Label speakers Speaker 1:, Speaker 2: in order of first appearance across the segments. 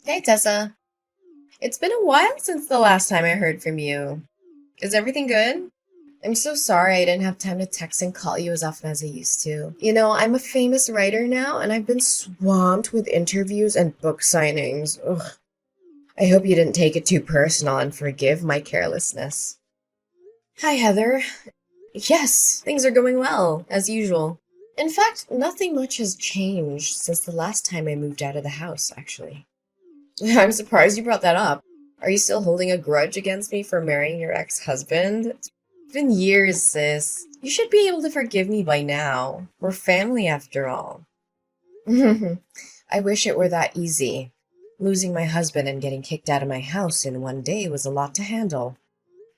Speaker 1: Hey Tessa, it's been a while since the last time I heard from you. Is everything good? I'm so sorry I didn't have time to text and call you as often as I used to. I'm a famous writer now and I've been swamped with interviews and book signings. Ugh. I hope you didn't take it too personal and forgive my carelessness. Hi, Heather. Yes, things are going well, as usual. In fact, nothing much has changed since the last time I moved out of the house, actually. I'm surprised you brought that up. Are you still holding a grudge against me for marrying your ex-husband? It's been years, sis. You should be able to forgive me by now. We're family after all. I wish it were that easy. Losing my husband and getting kicked out of my house in one day was a lot to handle.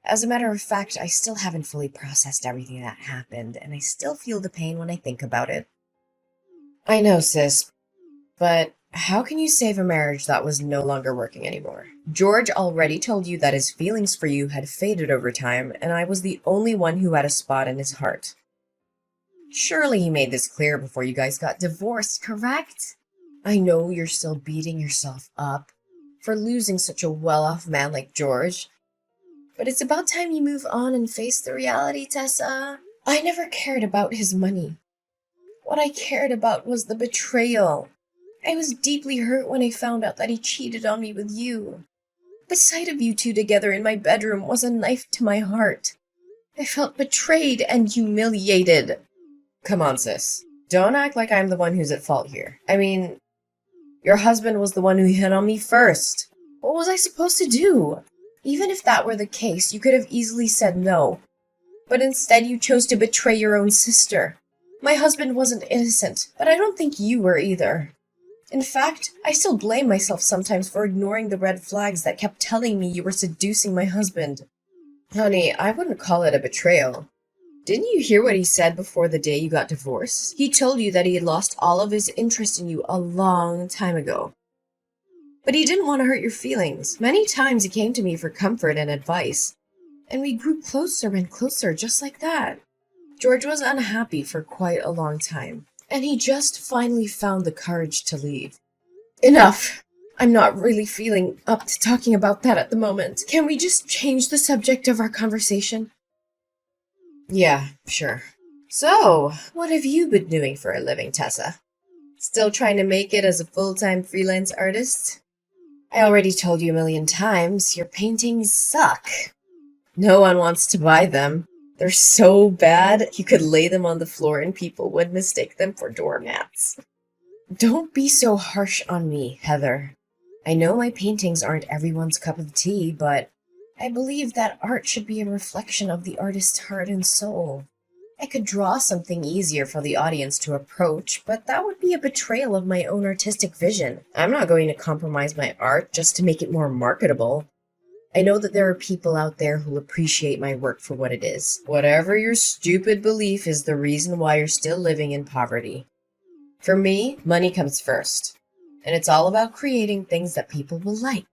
Speaker 1: As a matter of fact, I still haven't fully processed everything that happened, and I still feel the pain when I think about it. I know, sis, but how can you save a marriage that was no longer working anymore? George already told you that his feelings for you had faded over time, and I was the only one who had a spot in his heart. Surely he made this clear before you guys got divorced, correct? I know you're still beating yourself up for losing such a well-off man like George, but it's about time you move on and face the reality, Tessa. I never cared about his money. What I cared about was the betrayal. I was deeply hurt when I found out that he cheated on me with you. The sight of you two together in my bedroom was a knife to my heart. I felt betrayed and humiliated. Come on, sis. Don't act like I'm the one who's at fault here. I mean, your husband was the one who hit on me first. What was I supposed to do? Even if that were the case, you could have easily said no. But instead you chose to betray your own sister. My husband wasn't innocent, but I don't think you were either. In fact, I still blame myself sometimes for ignoring the red flags that kept telling me you were seducing my husband. Honey, I wouldn't call it a betrayal. Didn't you hear what he said before the day you got divorced? He told you that he had lost all of his interest in you a long time ago. But he didn't want to hurt your feelings. Many times he came to me for comfort and advice, and we grew closer and closer just like that. George was unhappy for quite a long time, and he just finally found the courage to leave. Enough! I'm not really feeling up to talking about that at the moment. Can we just change the subject of our conversation? Yeah, sure. So, what have you been doing for a living, Tessa? Still trying to make it as a full-time freelance artist? I already told you a million times, your paintings suck. No one wants to buy them. They're so bad, you could lay them on the floor and people would mistake them for doormats. Don't be so harsh on me, Heather. I know my paintings aren't everyone's cup of tea, but I believe that art should be a reflection of the artist's heart and soul. I could draw something easier for the audience to approach, but that would be a betrayal of my own artistic vision. I'm not going to compromise my art just to make it more marketable. I know that there are people out there who appreciate my work for what it is. Whatever your stupid belief is the reason why you're still living in poverty. For me, money comes first. And it's all about creating things that people will like.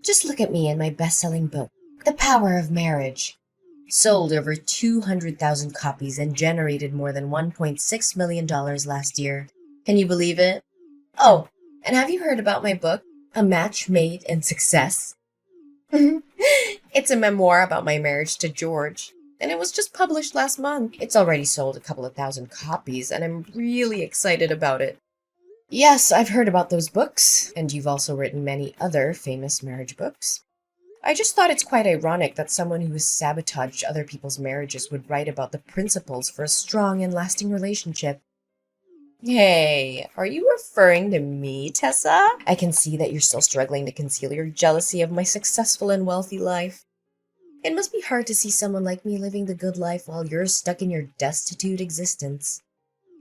Speaker 1: Just look at me and my best-selling book, The Power of Marriage. Sold over 200,000 copies and generated more than $1.6 million last year. Can you believe it? Oh, and have you heard about my book, A Match Made in Success? It's a memoir about my marriage to George, and it was just published last month. It's already sold a couple of thousand copies, and I'm really excited about it. Yes, I've heard about those books, and you've also written many other famous marriage books. I just thought it's quite ironic that someone who has sabotaged other people's marriages would write about the principles for a strong and lasting relationship. Hey, are you referring to me, Tessa? I can see that you're still struggling to conceal your jealousy of my successful and wealthy life. It must be hard to see someone like me living the good life while you're stuck in your destitute existence.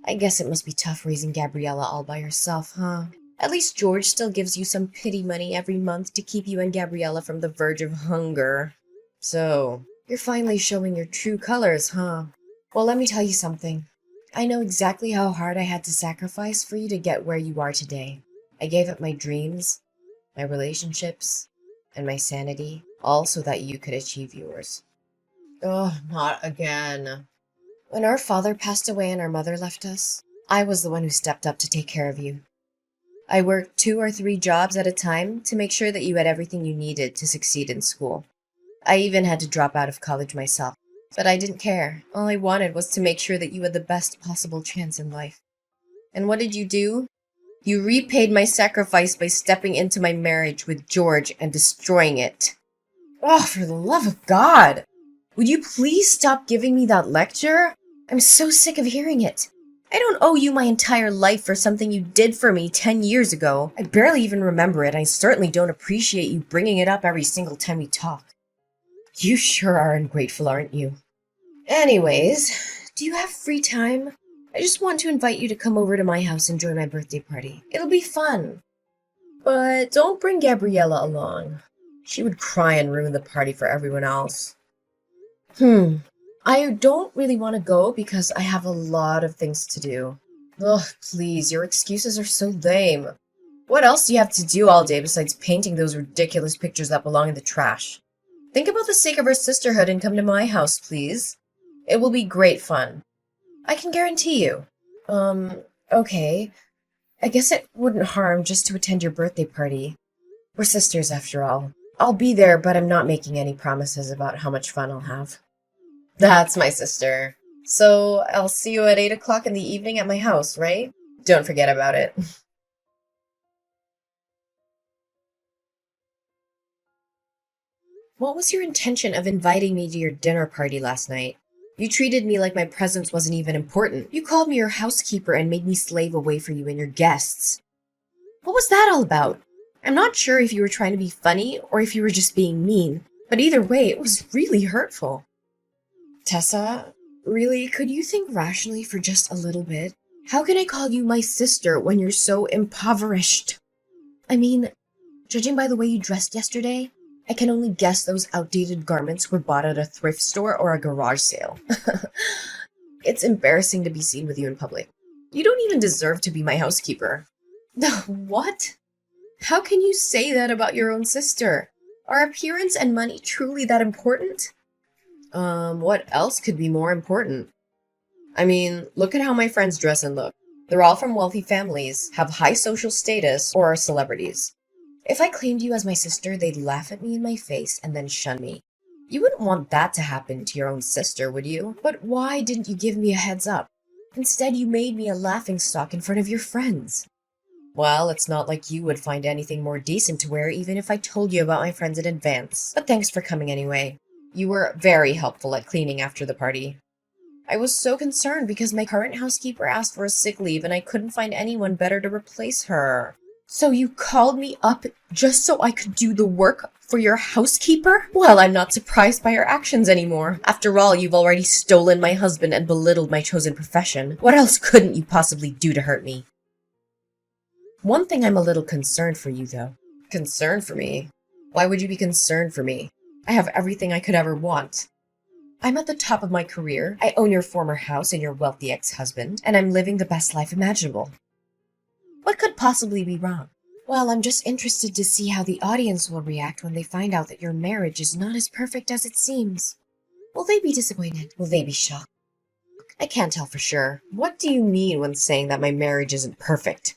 Speaker 1: I guess it must be tough raising Gabriella all by yourself, huh? At least George still gives you some pity money every month to keep you and Gabriella from the verge of hunger. So, you're finally showing your true colors, huh? Well, let me tell you something. I know exactly how hard I had to sacrifice for you to get where you are today. I gave up my dreams, my relationships, and my sanity, all so that you could achieve yours. Oh, not again. When our father passed away and our mother left us, I was the one who stepped up to take care of you. I worked 2 or 3 jobs at a time to make sure that you had everything you needed to succeed in school. I even had to drop out of college myself, but I didn't care. All I wanted was to make sure that you had the best possible chance in life. And what did you do? You repaid my sacrifice by stepping into my marriage with George and destroying it. Oh, for the love of God! Would you please stop giving me that lecture? I'm so sick of hearing it. I don't owe you my entire life for something you did for me 10 years ago. I barely even remember it. I certainly don't appreciate you bringing it up every single time we talk. You sure are ungrateful, aren't you? Anyways, do you have free time? I just want to invite you to come over to my house and join my birthday party. It'll be fun. But don't bring Gabriella along. She would cry and ruin the party for everyone else. I don't really want to go because I have a lot of things to do. Ugh, please, your excuses are so lame. What else do you have to do all day besides painting those ridiculous pictures that belong in the trash? Think about the sake of our sisterhood and come to my house, please. It will be great fun. I can guarantee you. Okay. I guess it wouldn't harm just to attend your birthday party. We're sisters after all. I'll be there, but I'm not making any promises about how much fun I'll have. That's my sister. So I'll see you at 8 o'clock in the evening at my house, right? Don't forget about it. What was your intention of inviting me to your dinner party last night? You treated me like my presence wasn't even important. You called me your housekeeper and made me slave away for you and your guests. What was that all about? I'm not sure if you were trying to be funny or if you were just being mean, but either way, it was really hurtful. Tessa, really, could you think rationally for just a little bit? How can I call you my sister when you're so impoverished? I mean, judging by the way you dressed yesterday, I can only guess those outdated garments were bought at a thrift store or a garage sale. It's embarrassing to be seen with you in public. You don't even deserve to be my housekeeper. What? How can you say that about your own sister? Are appearance and money truly that important? What else could be more important? I mean, look at how my friends dress and look. They're all from wealthy families, have high social status, or are celebrities. If I claimed you as my sister, they'd laugh at me in my face and then shun me. You wouldn't want that to happen to your own sister, would you? But why didn't you give me a heads up? Instead, you made me a laughingstock in front of your friends. Well, it's not like you would find anything more decent to wear even if I told you about my friends in advance. But thanks for coming anyway. You were very helpful at cleaning after the party. I was so concerned because my current housekeeper asked for a sick leave and I couldn't find anyone better to replace her. So you called me up just so I could do the work for your housekeeper? Well, I'm not surprised by your actions anymore. After all, you've already stolen my husband and belittled my chosen profession. What else couldn't you possibly do to hurt me? One thing I'm a little concerned for you, though. Concerned for me? Why would you be concerned for me? I have everything I could ever want. I'm at the top of my career. I own your former house and your wealthy ex-husband, and I'm living the best life imaginable. What could possibly be wrong? Well, I'm just interested to see how the audience will react when they find out that your marriage is not as perfect as it seems. Will they be disappointed? Will they be shocked? I can't tell for sure. What do you mean when saying that my marriage isn't perfect?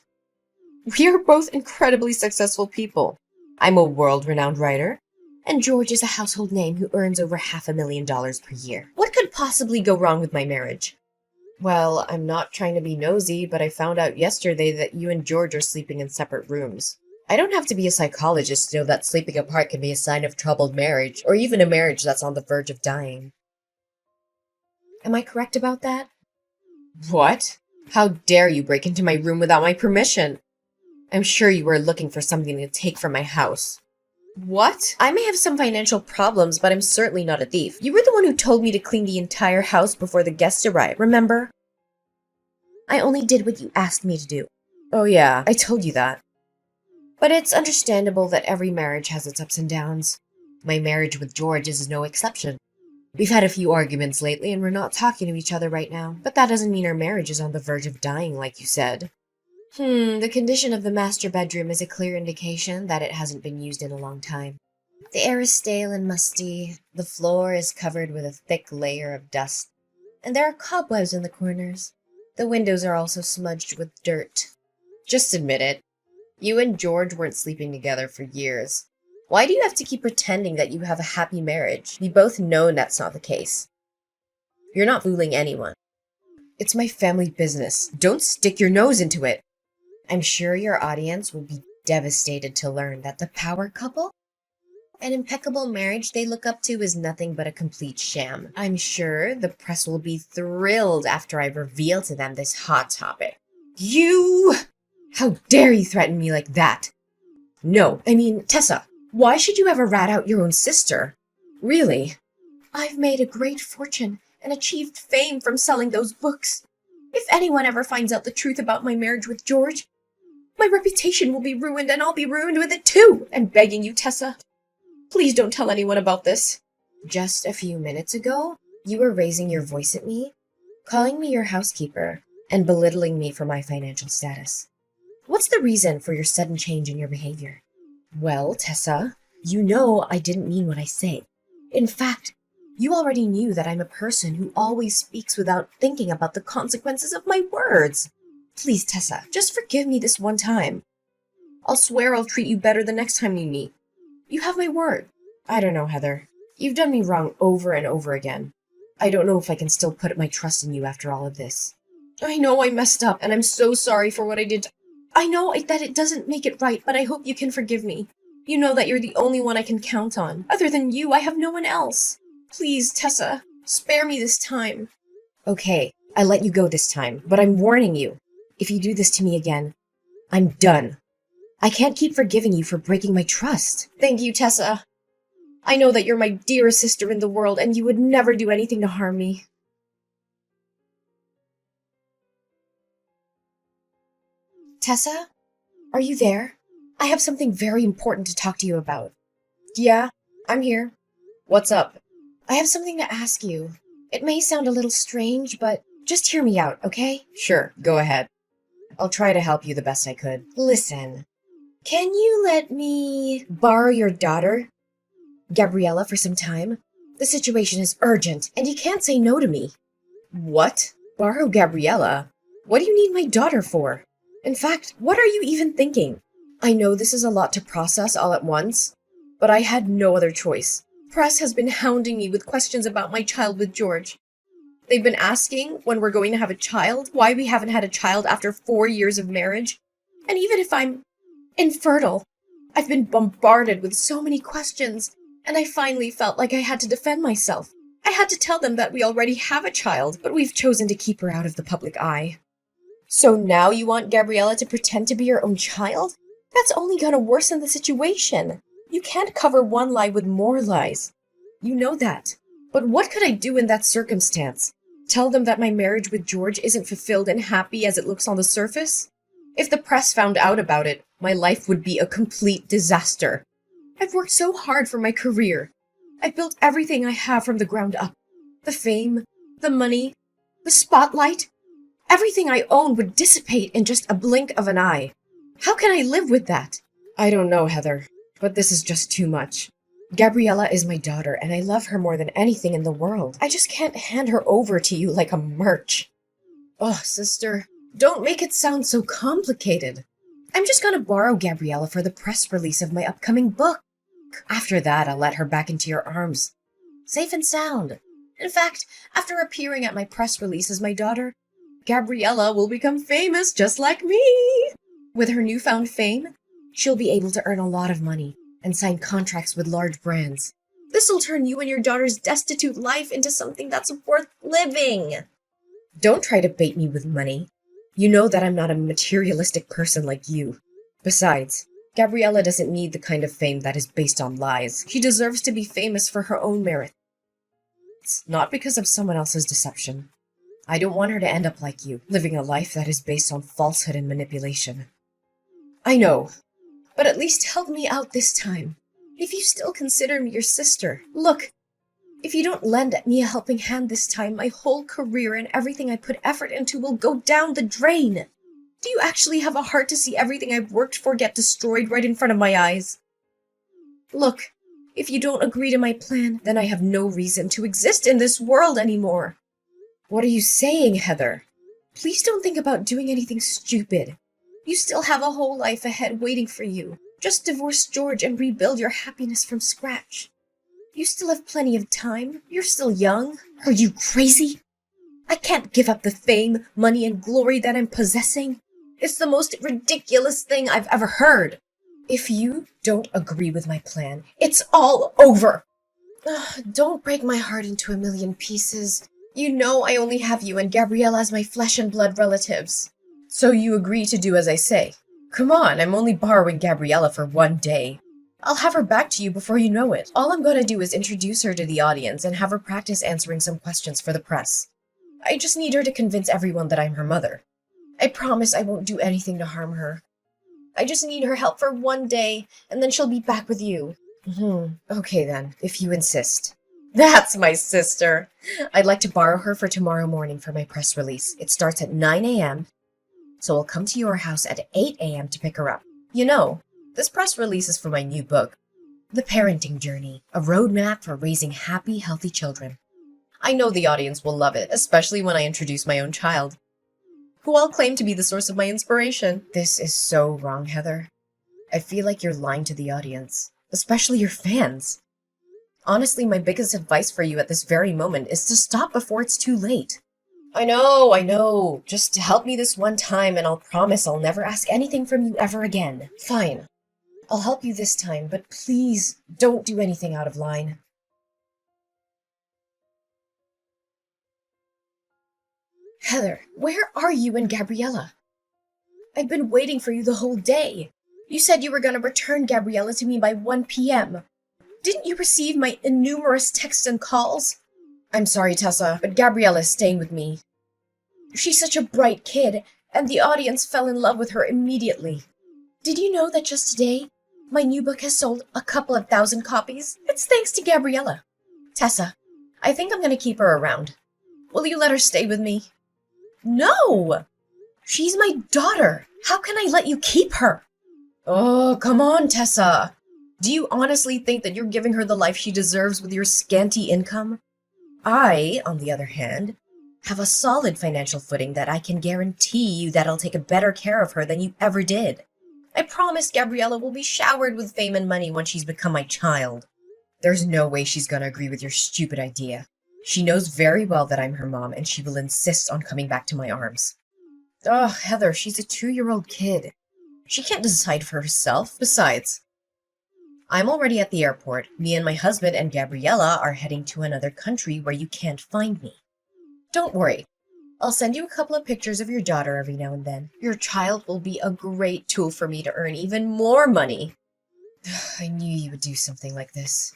Speaker 1: We are both incredibly successful people. I'm a world-renowned writer, and George is a household name who earns over $500,000 per year. What could possibly go wrong with my marriage? Well, I'm not trying to be nosy, but I found out yesterday that you and George are sleeping in separate rooms. I don't have to be a psychologist to know that sleeping apart can be a sign of troubled marriage, or even a marriage that's on the verge of dying. Am I correct about that? What? How dare you break into my room without my permission? I'm sure you were looking for something to take from my house. What? I may have some financial problems, but I'm certainly not a thief. You were the one who told me to clean the entire house before the guests arrived, remember? I only did what you asked me to do. Oh yeah, I told you that. But it's understandable that every marriage has its ups and downs. My marriage with George is no exception. We've had a few arguments lately and we're not talking to each other right now, but that doesn't mean our marriage is on the verge of dying like you said. The condition of the master bedroom is a clear indication that it hasn't been used in a long time. The air is stale and musty, the floor is covered with a thick layer of dust, and there are cobwebs in the corners. The windows are also smudged with dirt. Just admit it. You and George weren't sleeping together for years. Why do you have to keep pretending that you have a happy marriage? We both know that's not the case. You're not fooling anyone. It's my family business. Don't stick your nose into it. I'm sure your audience will be devastated to learn that the power couple, an impeccable marriage they look up to, is nothing but a complete sham. I'm sure the press will be thrilled after I reveal to them this hot topic. You! How dare you threaten me like that? No, I mean, Tessa, why should you ever rat out your own sister? Really? I've made a great fortune and achieved fame from selling those books. If anyone ever finds out the truth about my marriage with George, my reputation will be ruined and I'll be ruined with it too. I'm begging you, Tessa. Please don't tell anyone about this. Just a few minutes ago, you were raising your voice at me, calling me your housekeeper, and belittling me for my financial status. What's the reason for your sudden change in your behavior? Well, Tessa, you know I didn't mean what I say. In fact, you already knew that I'm a person who always speaks without thinking about the consequences of my words. Please, Tessa, just forgive me this one time. I'll swear I'll treat you better the next time we meet. You have my word. I don't know, Heather. You've done me wrong over and over again. I don't know if I can still put my trust in you after all of this. I know I messed up, and I'm so sorry for what I did. I know that it doesn't make it right, but I hope you can forgive me. You know that you're the only one I can count on. Other than you, I have no one else. Please, Tessa, spare me this time. Okay, I let you go this time, but I'm warning you. If you do this to me again, I'm done. I can't keep forgiving you for breaking my trust. Thank you, Tessa. I know that you're my dearest sister in the world, and you would never do anything to harm me. Tessa? Are you there? I have something very important to talk to you about. Yeah, I'm here. What's up? I have something to ask you. It may sound a little strange, but just hear me out, okay? Sure, go ahead. I'll try to help you the best I could. Listen, can you let me borrow your daughter, Gabriella, for some time? The situation is urgent, and you can't say no to me. What? Borrow Gabriella? What do you need my daughter for? In fact, what are you even thinking? I know this is a lot to process all at once, but I had no other choice. Press has been hounding me with questions about my child with George. They've been asking when we're going to have a child, why we haven't had a child after 4 years of marriage, and even if I'm infertile. I've been bombarded with so many questions, and I finally felt like I had to defend myself. I had to tell them that we already have a child, but we've chosen to keep her out of the public eye. So now you want Gabriella to pretend to be your own child? That's only gonna worsen the situation. You can't cover one lie with more lies. You know that. But what could I do in that circumstance? Tell them that my marriage with George isn't fulfilled and happy as it looks on the surface? If the press found out about it, my life would be a complete disaster. I've worked so hard for my career. I've built everything I have from the ground up. The fame, the money, the spotlight. Everything I own would dissipate in just a blink of an eye. How can I live with that? I don't know, Heather, but this is just too much. Gabriella is my daughter, and I love her more than anything in the world. I just can't hand her over to you like a merch. Oh, sister, don't make it sound so complicated. I'm just gonna borrow Gabriella for the press release of my upcoming book. After that, I'll let her back into your arms, safe and sound. In fact, after appearing at my press release as my daughter, Gabriella will become famous just like me. With her newfound fame, she'll be able to earn a lot of money and sign contracts with large brands. This'll turn you and your daughter's destitute life into something that's worth living. Don't try to bait me with money. You know that I'm not a materialistic person like you. Besides, Gabriella doesn't need the kind of fame that is based on lies. She deserves to be famous for her own merits, not because of someone else's deception. I don't want her to end up like you, living a life that is based on falsehood and manipulation. I know, but at least help me out this time. If you still consider me your sister, look, if you don't lend me a helping hand this time, my whole career and everything I put effort into will go down the drain. Do you actually have a heart to see everything I've worked for get destroyed right in front of my eyes? Look, if you don't agree to my plan, then I have no reason to exist in this world anymore. What are you saying, Heather? Please don't think about doing anything stupid. You still have a whole life ahead waiting for you. Just divorce George and rebuild your happiness from scratch. You still have plenty of time. You're still young. Are you crazy? I can't give up the fame, money, and glory that I'm possessing. It's the most ridiculous thing I've ever heard. If you don't agree with my plan, it's all over. Ugh, don't break my heart into a million pieces. You know I only have you and Gabriella as my flesh and blood relatives. So you agree to do as I say? Come on, I'm only borrowing Gabriella for one day. I'll have her back to you before you know it. All I'm gonna do is introduce her to the audience and have her practice answering some questions for the press. I just need her to convince everyone that I'm her mother. I promise I won't do anything to harm her. I just need her help for one day, and then she'll be back with you. Okay then, if you insist. That's my sister. I'd like to borrow her for tomorrow morning for my press release. It starts at 9 a.m., so I'll come to your house at 8 a.m. to pick her up. You know, this press release is for my new book, The Parenting Journey, a roadmap for raising happy, healthy children. I know the audience will love it, especially when I introduce my own child, who I'll claim to be the source of my inspiration. This is so wrong, Heather. I feel like you're lying to the audience, especially your fans. Honestly, my biggest advice for you at this very moment is to stop before it's too late. I know. Just help me this one time and I'll promise I'll never ask anything from you ever again. Fine. I'll help you this time, but please don't do anything out of line. Heather, where are you and Gabriella? I've been waiting for you the whole day. You said you were going to return Gabriella to me by 1 p.m. Didn't you receive my innumerous texts and calls? I'm sorry, Tessa, but Gabriella is staying with me. She's such a bright kid, and the audience fell in love with her immediately. Did you know that just today, my new book has sold a couple of thousand copies? It's thanks to Gabriella. Tessa, I think I'm going to keep her around. Will you let her stay with me? No! She's my daughter. How can I let you keep her? Oh, come on, Tessa. Do you honestly think that you're giving her the life she deserves with your scanty income? I, on the other hand, have a solid financial footing that I can guarantee you that I'll take a better care of her than you ever did. I promise Gabriella will be showered with fame and money when she's become my child. There's no way she's gonna agree with your stupid idea. She knows very well that I'm her mom, and she will insist on coming back to my arms. Oh, Heather, she's a 2-year-old kid. She can't decide for herself. Besides, I'm already at the airport. Me and my husband and Gabriella are heading to another country where you can't find me. Don't worry. I'll send you a couple of pictures of your daughter every now and then. Your child will be a great tool for me to earn even more money. I knew you would do something like this.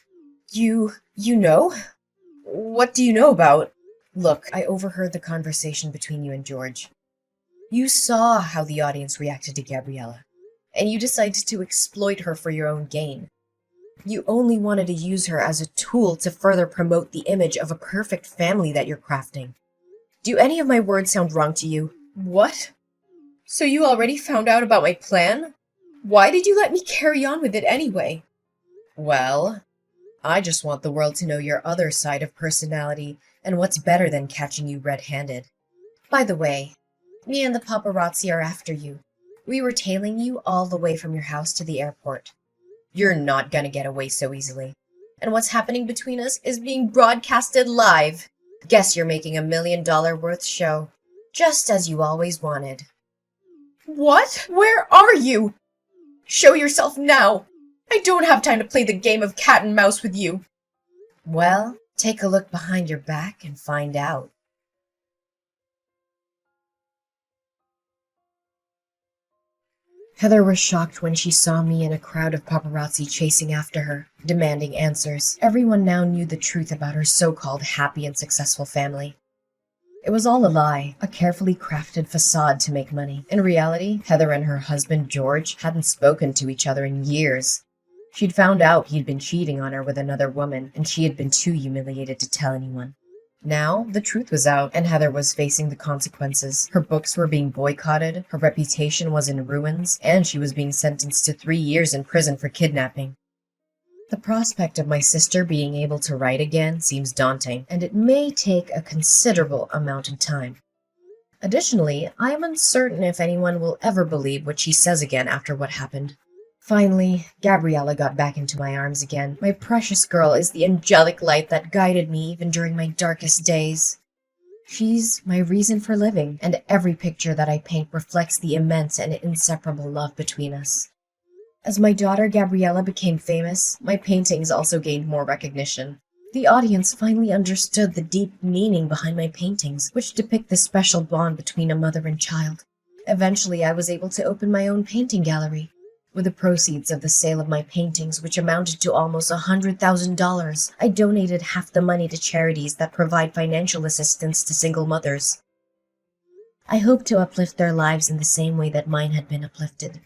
Speaker 1: You know? What do you know about? Look, I overheard the conversation between you and George. You saw how the audience reacted to Gabriella, and you decided to exploit her for your own gain. You only wanted to use her as a tool to further promote the image of a perfect family that you're crafting. Do any of my words sound wrong to you? What? So you already found out about my plan? Why did you let me carry on with it anyway? Well, I just want the world to know your other side of personality, and what's better than catching you red-handed. By the way, me and the paparazzi are after you. We were tailing you all the way from your house to the airport. You're not gonna get away so easily. And what's happening between us is being broadcasted live. Guess you're making $1 million worth show. Just as you always wanted. What? Where are you? Show yourself now. I don't have time to play the game of cat and mouse with you. Well, take a look behind your back and find out. Heather was shocked when she saw me and a crowd of paparazzi chasing after her, demanding answers. Everyone now knew the truth about her so-called happy and successful family. It was all a lie, a carefully crafted facade to make money. In reality, Heather and her husband George hadn't spoken to each other in years. She'd found out he'd been cheating on her with another woman, and she had been too humiliated to tell anyone. Now, the truth was out, and Heather was facing the consequences. Her books were being boycotted, her reputation was in ruins, and she was being sentenced to 3 years in prison for kidnapping. The prospect of my sister being able to write again seems daunting, and it may take a considerable amount of time. Additionally, I am uncertain if anyone will ever believe what she says again after what happened. Finally, Gabriella got back into my arms again. My precious girl is the angelic light that guided me even during my darkest days. She's my reason for living, and every picture that I paint reflects the immense and inseparable love between us. As my daughter Gabriella became famous, my paintings also gained more recognition. The audience finally understood the deep meaning behind my paintings, which depict the special bond between a mother and child. Eventually, I was able to open my own painting gallery. With the proceeds of the sale of my paintings, which amounted to almost $100,000, I donated half the money to charities that provide financial assistance to single mothers. I hope to uplift their lives in the same way that mine had been uplifted.